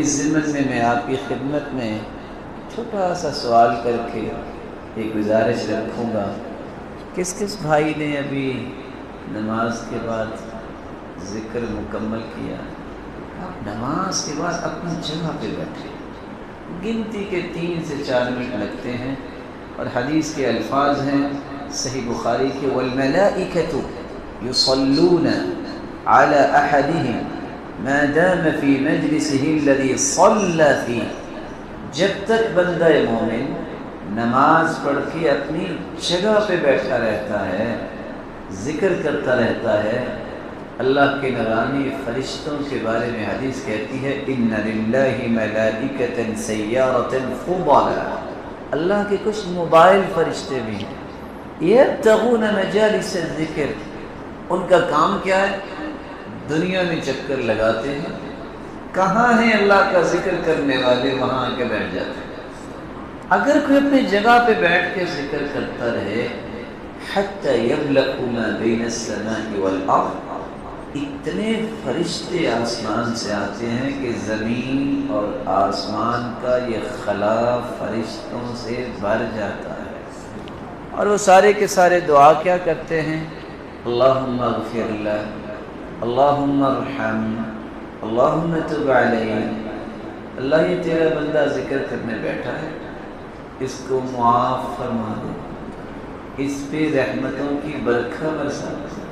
اس ضمن میں آپ کی خدمت میں چھوٹا سا سوال کر کے ایک گزارش رکھوں گا. کس کس بھائی نے ابھی نماز کے بعد ذکر مکمل کیا؟ آپ نماز کے بعد اپنی جگہ پہ بیٹھے. گنتی کے 3 سے 4 منٹ لگتے ہیں، اور حدیث کے الفاظ ہیں صحیح بخاری کے وَالْمَلَائِكَةُ يُصَلُّونَ عَلَى أَحَدِهِمْ مَا دَامَ فِي مَجْلِسِهِ الَّذِي صَلَّى فِيهِ. جب تک بندہ مومن نماز پڑھ کے اپنی جگہ پہ بیٹھا رہتا ہے، ذکر کرتا رہتا ہے، اللہ کے نورانی فرشتوں کے بارے میں حدیث کہتی ہے اِنَّ لِلَّهِ مَلَائِكَةً سَيَّارَةً فُضَلًا. اللہ کے کچھ موبائل فرشتے بھی ہیں. يَبْتَغُونَ مَجَالِسَ الذِّكْرِ. ان کا کام کیا ہے؟ دنیا میں چکر لگاتے ہیں، کہاں ہیں اللہ کا ذکر کرنے والے، وہاں آ کے بیٹھ جاتے ہیں. اگر کوئی اپنی جگہ پہ بیٹھ کے ذکر کرتا رہے حتی یملأ ما بین السماء والارض، اتنے فرشتے آسمان سے آتے ہیں کہ زمین اور آسمان کا یہ خلا فرشتوں سے بھر جاتا ہے. اور وہ سارے کے سارے دعا کیا کرتے ہیں؟ اللہم اغفر لہ، اللہم ارحم، اللہم تب علیہ. اللہ یہ تیرا بندہ ذکر کرنے بیٹھا ہے، اس کو معاف فرما دے، اس پہ رحمتوں کی برکھا برسا دے،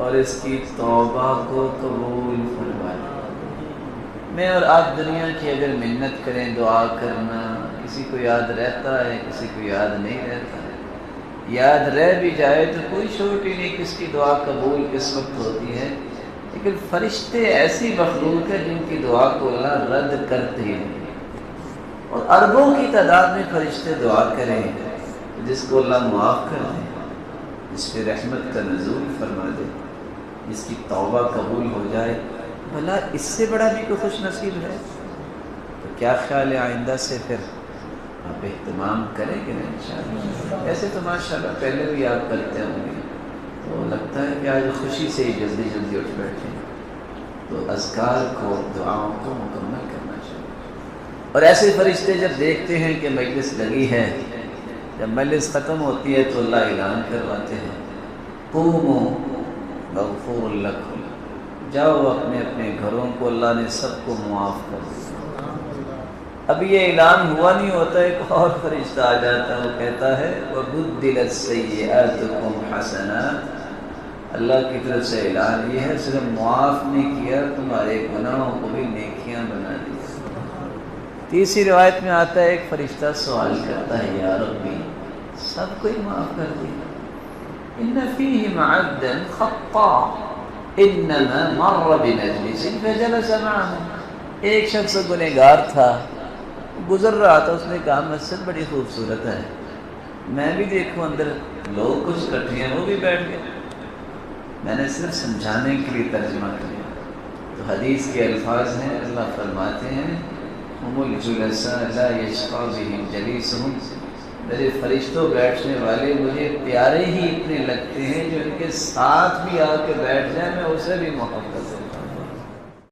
اور اس کی توبہ کو قبول فرما دے. میں اور آپ دنیا کی اگر منت کریں، دعا کرنا، کسی کو یاد رہتا ہے، کسی کو یاد نہیں رہتا ہے. یاد رہ بھی جائے تو کوئی شوٹ ہی نہیں کس کی دعا قبول کس وقت ہوتی ہے. لیکن فرشتے ایسی مخلوق ہے جن کی دعا کو اللہ رد کرتے ہیں، اور اربوں کی تعداد میں فرشتے دعا کریں جس کو اللہ معاف کر دے، جس پہ رحمت کا نزول فرما دے، جس کی توبہ قبول ہو جائے. بھلا اس سے بڑا بھی کوئی خوش نصیب ہے؟ تو کیا خیال ہے آئندہ سے پھر آپ اہتمام کریں گے نا انشاءاللہ؟ ایسے تو ماشاءاللہ پہلے بھی آپ کرتے ہوں گے، تو لگتا ہے کہ آج خوشی سے ہی جلدی جلدی اٹھ بیٹھیں. تو اذکار کو، دعاؤں کو مکمل کرنا چاہیے. اور ایسے فرشتے جب دیکھتے ہیں کہ مجلس لگی ہے، جب مجلس ختم ہوتی ہے تو اللہ اعلان کرواتے ہیں قوموا مغفور لکم، جاؤ اپنے اپنے گھروں کو اللہ نے سب کو معاف کر دیا. اب یہ اعلان ہوا نہیں ہوتا، ایک اور فرشتہ آ جاتا ہے، وہ کہتا ہے وَبُدِّلَتْ سَيِّئَاتُكُمْ حَسَنَاتٍ. اللہ کی طرف سے اعلان یہ ہے صرف معاف نہیں کیا، تمہارے گناہوں کو بھی نیکیاں بنا دی. تیسری روایت میں آتا ہے ایک فرشتہ سوال کرتا ہے یا ربی، سب کو ہی معاف کر دیا. ان فیہم عبدا خطاء انما مر بمجلس فجلس معهم. ایک شخص گنہگار تھا، گزر رہا تھا، اس نے کہا مسجد بڑی خوبصورت ہے، میں بھی دیکھوں اندر لوگ کچھ اکٹھے ہیں، وہ بھی بیٹھ گئے. میں نے صرف سمجھانے کے لیے ترجمہ کیا. تو حدیث کے الفاظ ہیں، اللہ فرماتے ہیں ہم الجلساء لا یشقی بہم جلیسہم. میرے فرشتوں بیٹھنے والے مجھے پیارے ہی اتنے لگتے ہیں جو ان کے ساتھ بھی آ کے بیٹھ جائیں میں اسے بھی محبت